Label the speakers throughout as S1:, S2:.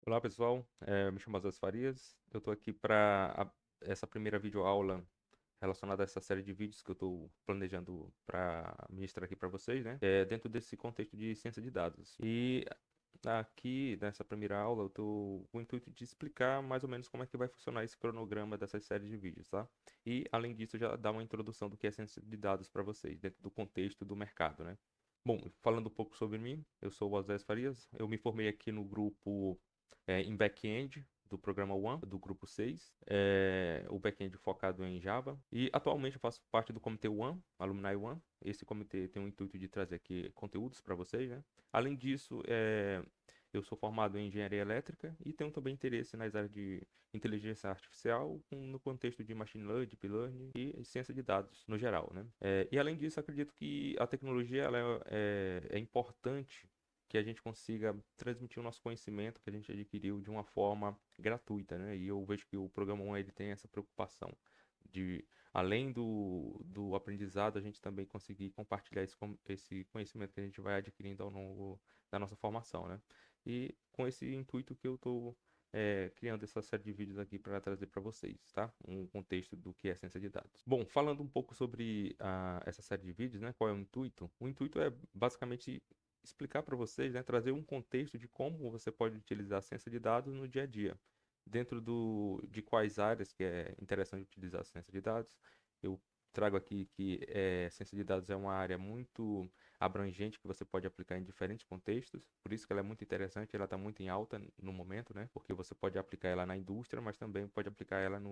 S1: Olá pessoal, me chamo Osés Farias. Eu estou aqui para essa primeira videoaula relacionada a essa série de vídeos que eu estou planejando para ministrar aqui para vocês, né? Dentro desse contexto de ciência de dados. E aqui nessa primeira aula eu estou com o intuito de explicar mais ou menos como é que vai funcionar esse cronograma dessa série de vídeos, tá? E além disso já dar uma introdução do que é ciência de dados para vocês, dentro do contexto do mercado, né? Bom, falando um pouco sobre mim, eu sou o Osés Farias. Eu me formei aqui no grupo em back-end do programa One, do grupo 6, o back-end focado em Java. E atualmente eu faço parte do comitê One, Alumni One. Esse comitê tem o intuito de trazer aqui conteúdos para vocês, né? Além disso, eu sou formado em engenharia elétrica e tenho também interesse nas áreas de inteligência artificial, no contexto de machine learning, deep learning e ciência de dados no geral, né? E além disso, acredito que a tecnologia ela é importante que a gente consiga transmitir o nosso conhecimento que a gente adquiriu de uma forma gratuita, né? E eu vejo que o programa One ele tem essa preocupação de, além do aprendizado, a gente também conseguir compartilhar esse conhecimento que a gente vai adquirindo ao longo da nossa formação, né? E com esse intuito que eu estou criando essa série de vídeos aqui para trazer para vocês, tá? Um contexto do que é ciência de dados. Bom, falando um pouco sobre essa série de vídeos, né? Qual é o intuito? O intuito é basicamente explicar para vocês, né? Trazer um contexto de como você pode utilizar a ciência de dados no dia a dia. Dentro de quais áreas que é interessante utilizar a ciência de dados. Eu trago aqui que ciência de dados é uma área muito abrangente que você pode aplicar em diferentes contextos, por isso que ela é muito interessante, ela está muito em alta no momento, né? Porque você pode aplicar ela na indústria, mas também pode aplicar ela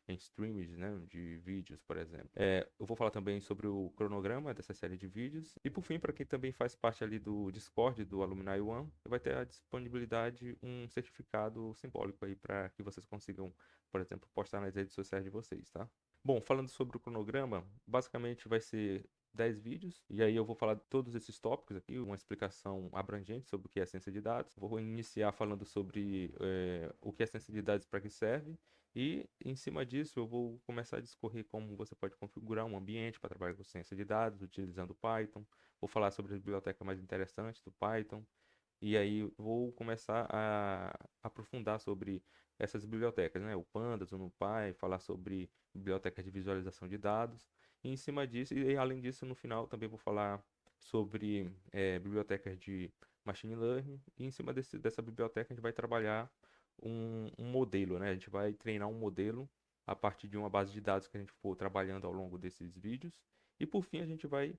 S1: em streams, né? De vídeos, por exemplo. Eu vou falar também sobre o cronograma dessa série de vídeos, e por fim, para quem também faz parte ali do Discord do Alumni One, vai ter a disponibilidade um certificado simbólico aí para que vocês consigam, por exemplo, postar nas redes sociais de vocês, tá? Bom, falando sobre o cronograma, basicamente vai ser 10 vídeos, e aí eu vou falar de todos esses tópicos aqui, uma explicação abrangente sobre o que é ciência de dados. Vou iniciar falando sobre o que é ciência de dados, para que serve, e em cima disso eu vou começar a discorrer como você pode configurar um ambiente para trabalhar com ciência de dados, utilizando Python. Vou falar sobre as bibliotecas mais interessantes do Python, e aí vou começar a aprofundar sobre essas bibliotecas, né? O Pandas, o NumPy, falar sobre bibliotecas de visualização de dados. E em cima disso, e além disso, no final também vou falar sobre bibliotecas de machine learning. E em cima dessa biblioteca a gente vai trabalhar um modelo, né? A gente vai treinar um modelo a partir de uma base de dados que a gente for trabalhando ao longo desses vídeos. E por fim a gente vai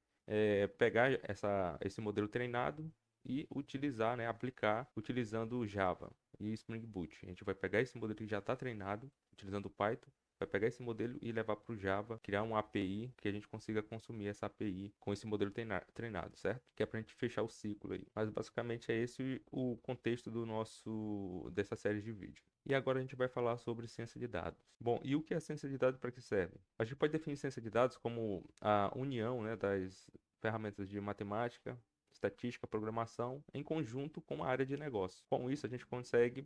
S1: pegar esse modelo treinado e utilizar, né, aplicar utilizando o Java e Spring Boot. A gente vai pegar esse modelo que já está treinado, utilizando o Python, vai pegar esse modelo e levar para o Java, criar uma API que a gente consiga consumir essa API com esse modelo treinado, certo? Que é para a gente fechar o ciclo aí. Mas basicamente é esse o contexto dessa série de vídeos. E agora a gente vai falar sobre ciência de dados. Bom, e o que é ciência de dados, para que serve? A gente pode definir ciência de dados como a união, né, das ferramentas de matemática, estatística, programação, em conjunto com a área de negócio. Com isso, a gente consegue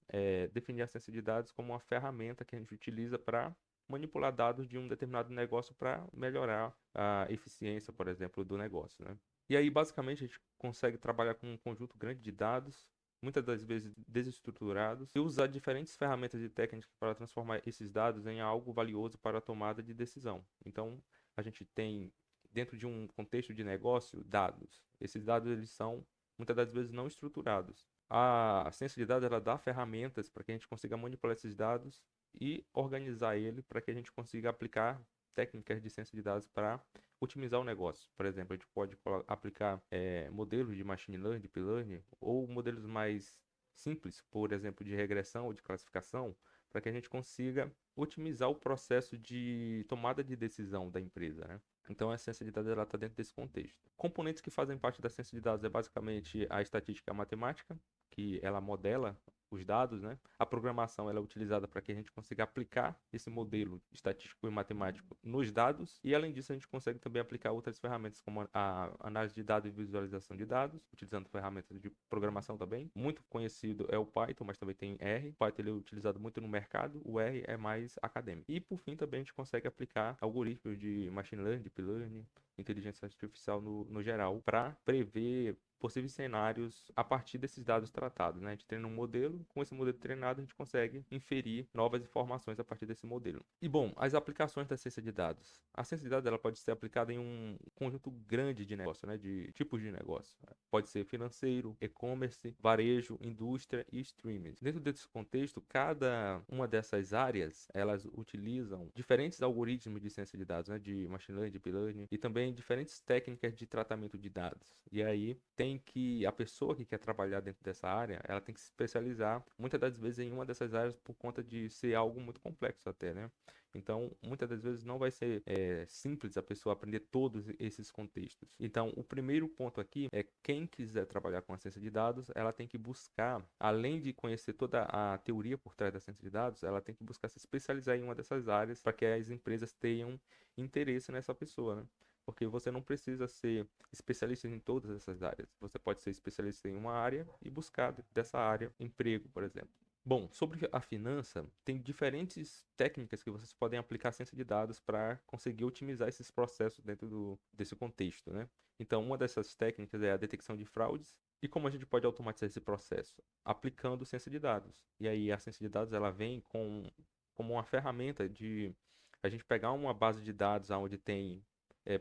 S1: definir a ciência de dados como uma ferramenta que a gente utiliza para manipular dados de um determinado negócio para melhorar a eficiência, por exemplo, do negócio, né? E aí, basicamente, a gente consegue trabalhar com um conjunto grande de dados, muitas das vezes desestruturados, e usar diferentes ferramentas e técnicas para transformar esses dados em algo valioso para a tomada de decisão. Então, a gente tem dentro de um contexto de negócio, dados. Esses dados eles são muitas das vezes não estruturados. A ciência de dados ela dá ferramentas para que a gente consiga manipular esses dados e organizar ele para que a gente consiga aplicar técnicas de ciência de dados para otimizar o negócio. Por exemplo, a gente pode aplicar modelos de machine learning, deep learning, ou modelos mais simples, por exemplo, de regressão ou de classificação, para que a gente consiga otimizar o processo de tomada de decisão da empresa, né? Então, a ciência de dados está dentro desse contexto. Componentes que fazem parte da ciência de dados é basicamente a estatística e a matemática, que ela modela os dados, né? A programação ela é utilizada para que a gente consiga aplicar esse modelo estatístico e matemático nos dados, e além disso a gente consegue também aplicar outras ferramentas como a análise de dados e visualização de dados, utilizando ferramentas de programação também. Muito conhecido é o Python, mas também tem R. O Python ele é utilizado muito no mercado, o R é mais acadêmico. E por fim também a gente consegue aplicar algoritmos de machine learning, deep learning, inteligência artificial no geral, para prever possíveis cenários a partir desses dados tratados, né? A gente treina um modelo, com esse modelo treinado a gente consegue inferir novas informações a partir desse modelo. E bom, as aplicações da ciência de dados. A ciência de dados ela pode ser aplicada em um conjunto grande de negócio, né? De tipos de negócio. Pode ser financeiro, e-commerce, varejo, indústria e streaming. Dentro desse contexto, cada uma dessas áreas, elas utilizam diferentes algoritmos de ciência de dados, né? De machine learning, deep learning, e também diferentes técnicas de tratamento de dados. E aí tem que a pessoa que quer trabalhar dentro dessa área, ela tem que se especializar muitas das vezes em uma dessas áreas por conta de ser algo muito complexo até, né? Então, muitas das vezes não vai ser simples a pessoa aprender todos esses contextos. Então, o primeiro ponto aqui é quem quiser trabalhar com a ciência de dados, ela tem que buscar, além de conhecer toda a teoria por trás da ciência de dados, ela tem que buscar se especializar em uma dessas áreas para que as empresas tenham interesse nessa pessoa, né? Porque você não precisa ser especialista em todas essas áreas. Você pode ser especialista em uma área e buscar dessa área emprego, por exemplo. Bom, sobre a finança, tem diferentes técnicas que vocês podem aplicar a ciência de dados para conseguir otimizar esses processos dentro desse contexto, né? Então, uma dessas técnicas é a detecção de fraudes. E como a gente pode automatizar esse processo? Aplicando ciência de dados. E aí a ciência de dados ela vem como uma ferramenta de a gente pegar uma base de dados onde tem,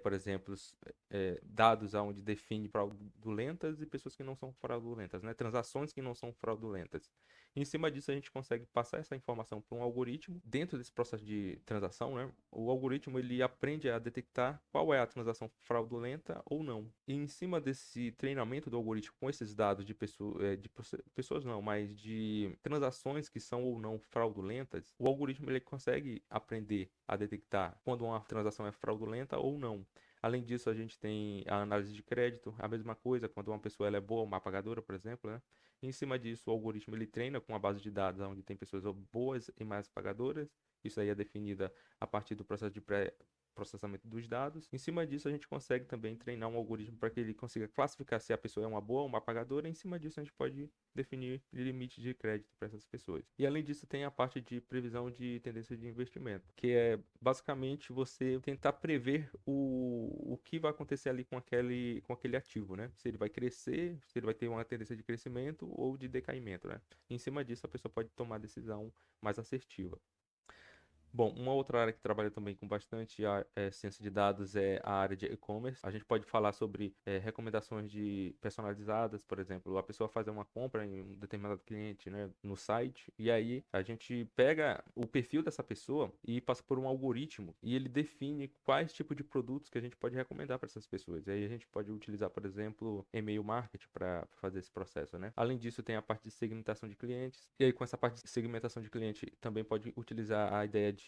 S1: por exemplo, dados onde define fraudulentas e pessoas que não são fraudulentas, né? Transações que não são fraudulentas. E em cima disso, a gente consegue passar essa informação para um algoritmo. Dentro desse processo de transação, né? O algoritmo ele aprende a detectar qual é a transação fraudulenta ou não. E em cima desse treinamento do algoritmo com esses dados pessoas não, mas de transações que são ou não fraudulentas, o algoritmo ele consegue aprender a detectar quando uma transação é fraudulenta ou não. Além disso, a gente tem a análise de crédito, a mesma coisa, quando uma pessoa ela é boa, uma pagadora, por exemplo, né? E em cima disso, o algoritmo ele treina com uma base de dados onde tem pessoas boas e mais pagadoras. Isso aí é definida a partir do processo de processamento dos dados. Em cima disso, a gente consegue também treinar um algoritmo para que ele consiga classificar se a pessoa é uma boa ou uma pagadora. Em cima disso, a gente pode definir limite de crédito para essas pessoas. E além disso, tem a parte de previsão de tendência de investimento, que é basicamente você tentar prever o que vai acontecer ali com aquele ativo, né? Se ele vai crescer, se ele vai ter uma tendência de crescimento ou de decaimento, né? Em cima disso, a pessoa pode tomar decisão mais assertiva. Bom, uma outra área que trabalha também com bastante ciência de dados é a área de e-commerce. A gente pode falar sobre recomendações personalizadas, por exemplo, a pessoa fazer uma compra em um determinado cliente, né, no site, e aí a gente pega o perfil dessa pessoa e passa por um algoritmo e ele define quais tipos de produtos que a gente pode recomendar para essas pessoas. E aí a gente pode utilizar, por exemplo, e-mail marketing para fazer esse processo, né? Além disso, tem a parte de segmentação de clientes. E aí com essa parte de segmentação de cliente também pode utilizar a ideia de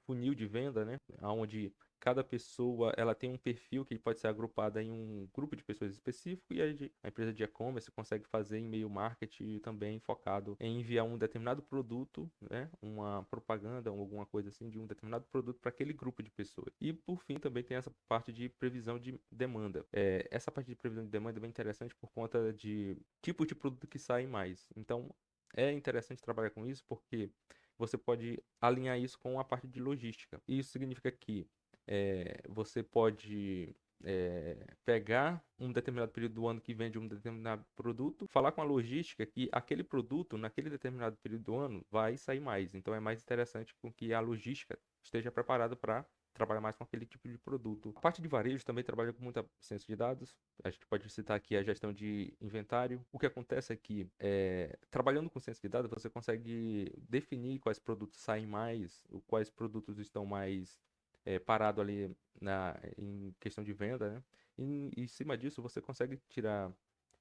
S1: funil de venda, né? Onde cada pessoa ela tem um perfil que pode ser agrupada em um grupo de pessoas específico e a empresa de e-commerce consegue fazer e-mail marketing também focado em enviar um determinado produto, né? Uma propaganda ou alguma coisa assim de um determinado produto para aquele grupo de pessoas. E por fim também tem essa parte de previsão de demanda. Essa parte de previsão de demanda é bem interessante por conta de tipos de produto que saem mais. Então é interessante trabalhar com isso porque você pode alinhar isso com a parte de logística. Isso significa que você pode pegar um determinado período do ano que vende um determinado produto, falar com a logística que aquele produto, naquele determinado período do ano, vai sair mais. Então é mais interessante com que a logística esteja preparada para trabalhar mais com aquele tipo de produto. A parte de varejo também trabalha com muita ciência de dados. A gente pode citar aqui a gestão de inventário. O que acontece é que, trabalhando com ciência de dados, você consegue definir quais produtos saem mais, quais produtos estão mais parados ali em questão de venda, né? E em cima disso, você consegue tirar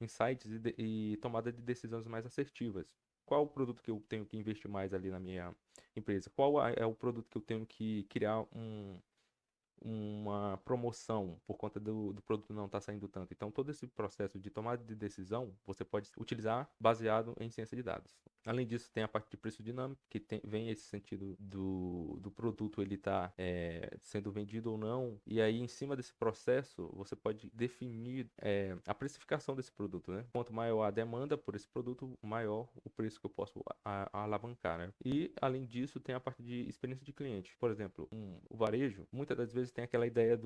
S1: insights e tomada de decisões mais assertivas. Qual o produto que eu tenho que investir mais ali na minha empresa? Qual é o produto que eu tenho que criar uma promoção por conta do produto não estar saindo tanto? Então, todo esse processo de tomada de decisão você pode utilizar baseado em ciência de dados. Além disso, tem a parte de preço dinâmico, que vem esse sentido do produto ele tá sendo vendido ou não. E aí, em cima desse processo, você pode definir a precificação desse produto, né? Quanto maior a demanda por esse produto, maior o preço que eu posso alavancar, né? E, além disso, tem a parte de experiência de cliente. Por exemplo, o varejo, muitas das vezes tem aquela ideia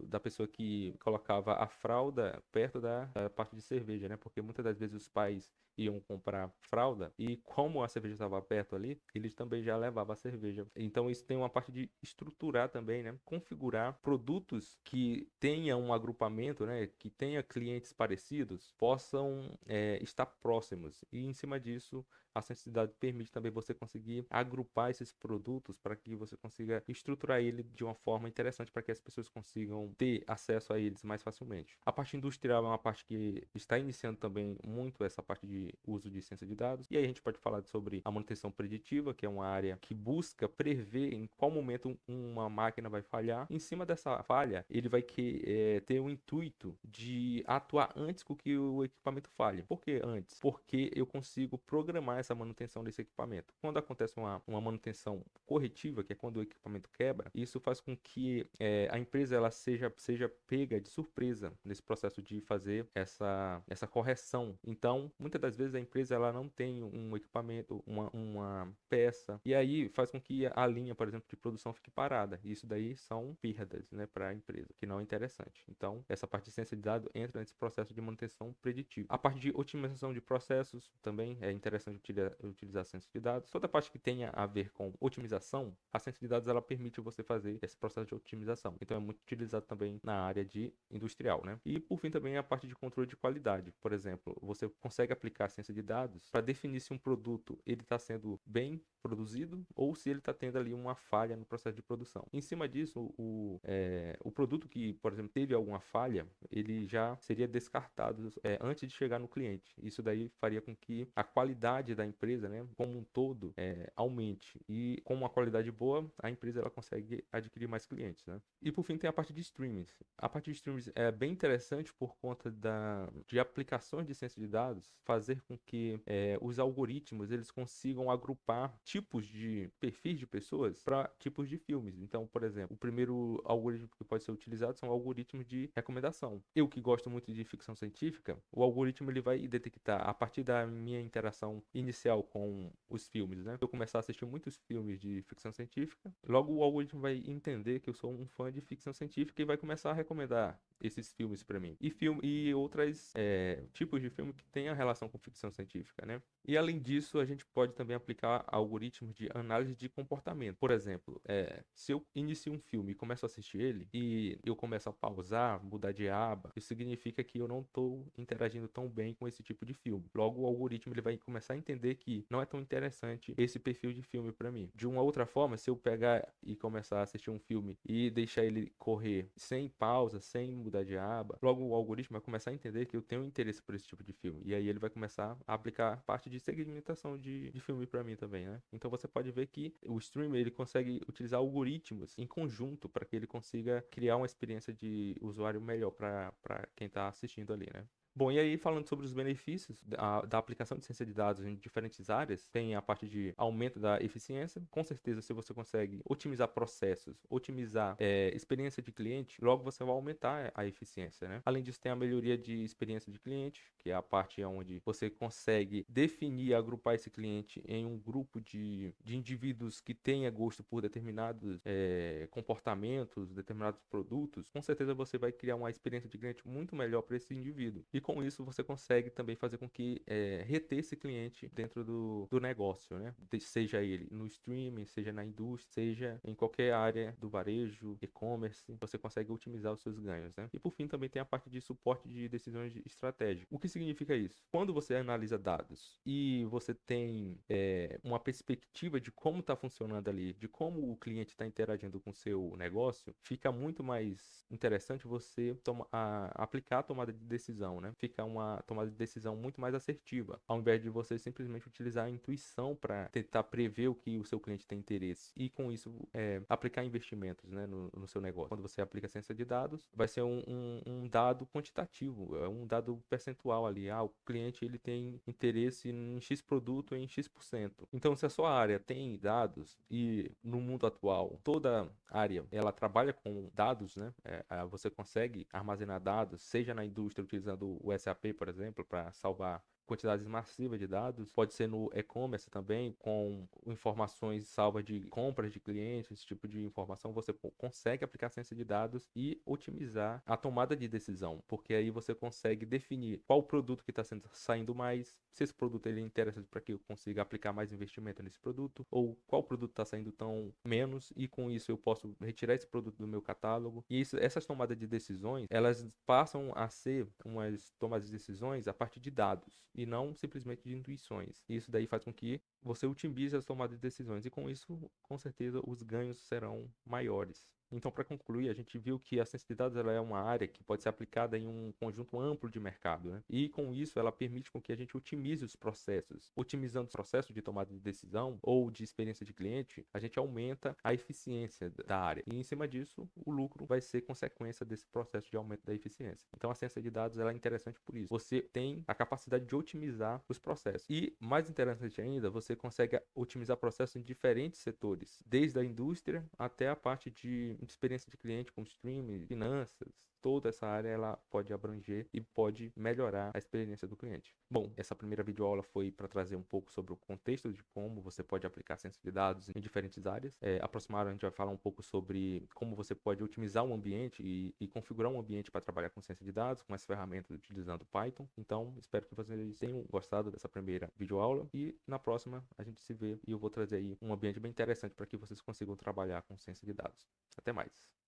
S1: da pessoa que colocava a fralda perto da parte de cerveja, né? Porque muitas das vezes os pais iam comprar fralda e como a cerveja estava perto ali, eles também já levavam a cerveja. Então isso tem uma parte de estruturar também, né? Configurar produtos que tenham um agrupamento, né? Que tenha clientes parecidos, possam estar próximos. E em cima disso, a sensibilidade permite também você conseguir agrupar esses produtos para que você consiga estruturar ele de uma forma interessante para que as pessoas consigam ter acesso a eles mais facilmente. A parte industrial é uma parte que está iniciando também muito essa parte de uso de ciência de dados. E aí a gente pode falar sobre a manutenção preditiva, que é uma área que busca prever em qual momento uma máquina vai falhar. Em cima dessa falha, ele vai ter o intuito de atuar antes que o equipamento falhe. Por que antes? Porque eu consigo programar essa manutenção desse equipamento. Quando acontece uma manutenção corretiva, que é quando o equipamento quebra, isso faz com que a empresa ela seja pega de surpresa nesse processo de fazer essa correção. Então, muitas das vezes a empresa ela não tem um equipamento, uma peça, e aí faz com que a linha, por exemplo, de produção fique parada. Isso daí são perdas, né, para a empresa, que não é interessante. Então, essa parte de ciência de dados entra nesse processo de manutenção preditiva. A parte de otimização de processos também é interessante utilizar a ciência de dados. Toda a parte que tenha a ver com otimização, a ciência de dados ela permite você fazer esse processo de otimização. Então, é muito utilizado também na área de industrial, né? E por fim também a parte de controle de qualidade. Por exemplo, você consegue aplicar a ciência de dados para definir se um produto ele está sendo bem produzido ou se ele está tendo ali uma falha no processo de produção. Em cima disso, o produto que, por exemplo, teve alguma falha, ele já seria descartado antes de chegar no cliente. Isso daí faria com que a qualidade da empresa, né, como um todo, aumente. E com uma qualidade boa, a empresa ela consegue adquirir mais clientes, né? E por fim tem a parte de streamings. A parte de streamings é bem interessante por conta de aplicações de ciência de dados fazer com que os algoritmos eles consigam agrupar tipos de perfis de pessoas para tipos de filmes. Então, por exemplo, o primeiro algoritmo que pode ser utilizado são algoritmos de recomendação. Eu que gosto muito de ficção científica, o algoritmo ele vai detectar a partir da minha interação inicial com os filmes, né? Se eu começar a assistir muitos filmes de ficção científica, logo o algoritmo vai entender que eu sou um fã de ficção científica e vai começar a recomendar esses filmes para mim. E outros tipos de filme que tenham relação com ficção científica, né? E além disso, a gente pode também aplicar algoritmos de análise de comportamento. Por exemplo, se eu inicio um filme e começo a assistir ele e eu começo a pausar, mudar de aba, isso significa que eu não estou interagindo tão bem com esse tipo de filme. Logo, o algoritmo ele vai começar a entender que não é tão interessante esse perfil de filme para mim. De uma outra forma, se eu pegar e começar a assistir um filme e deixar ele correr sem pausa, sem mudar de aba, logo o algoritmo vai começar a entender que eu tenho interesse por esse tipo de filme. E aí ele vai começar a aplicar parte de segmentação de filme para mim também, né? Então você pode ver que o streamer ele consegue utilizar algoritmos em conjunto para que ele consiga criar uma experiência de usuário melhor para quem está assistindo ali, né? Bom, e aí falando sobre os benefícios da aplicação de ciência de dados em diferentes áreas, tem a parte de aumento da eficiência. Com certeza, se você consegue otimizar processos, otimizar experiência de cliente, logo você vai aumentar a eficiência, né? Além disso, tem a melhoria de experiência de cliente, que é a parte onde você consegue definir e agrupar esse cliente em um grupo de indivíduos que tenha gosto por determinados comportamentos, determinados produtos. Com certeza você vai criar uma experiência de cliente muito melhor para esse indivíduo. E com isso você consegue também fazer com que reter esse cliente dentro do negócio, né? Seja ele no streaming, seja na indústria, seja em qualquer área do varejo, e-commerce, você consegue otimizar os seus ganhos, né? E por fim também tem a parte de suporte de decisões estratégicas. O que significa isso? Quando você analisa dados e você tem uma perspectiva de como está funcionando ali, de como o cliente está interagindo com o seu negócio, fica muito mais interessante você aplicar a tomada de decisão, né? ficar uma tomada de decisão muito mais assertiva, ao invés de você simplesmente utilizar a intuição para tentar prever o que o seu cliente tem interesse e com isso aplicar investimentos, né, no seu negócio. Quando você aplica ciência de dados, vai ser um dado quantitativo, é um dado percentual ali. O cliente ele tem interesse em X produto em X%. Então, se a sua área tem dados e no mundo atual toda área ela trabalha com dados, né? Você consegue armazenar dados, seja na indústria utilizando o SAP, por exemplo, para salvar quantidades massivas de dados, pode ser no e-commerce também, com informações salvas de compras de clientes, esse tipo de informação, você consegue aplicar ciência de dados e otimizar a tomada de decisão, porque aí você consegue definir qual produto que está saindo mais, se esse produto ele é interessante para que eu consiga aplicar mais investimento nesse produto, ou qual produto está saindo tão menos, e com isso eu posso retirar esse produto do meu catálogo. E essas tomadas de decisões, elas passam a ser umas tomadas de decisões a partir de dados e não simplesmente de intuições. Isso daí faz com que você otimize as tomadas de decisões e com isso, com certeza, os ganhos serão maiores. Então, para concluir, a gente viu que a ciência de dados ela é uma área que pode ser aplicada em um conjunto amplo de mercado, né? E com isso, ela permite com que a gente otimize os processos. Otimizando os processos de tomada de decisão ou de experiência de cliente, a gente aumenta a eficiência da área. E em cima disso, o lucro vai ser consequência desse processo de aumento da eficiência. Então, a ciência de dados ela é interessante por isso. Você tem a capacidade de otimizar os processos. E, mais interessante ainda, você consegue otimizar processos em diferentes setores, desde a indústria até a parte de experiência de cliente, como streaming, finanças, toda essa área ela pode abranger e pode melhorar a experiência do cliente. Bom, essa primeira videoaula foi para trazer um pouco sobre o contexto de como você pode aplicar ciência de dados em diferentes áreas. Aproximado, a gente vai falar um pouco sobre como você pode otimizar um ambiente e configurar um ambiente para trabalhar com ciência de dados, com as ferramentas utilizando Python. Então, espero que vocês tenham gostado dessa primeira videoaula e na próxima a gente se vê e eu vou trazer aí um ambiente bem interessante para que vocês consigam trabalhar com ciência de dados. Até mais!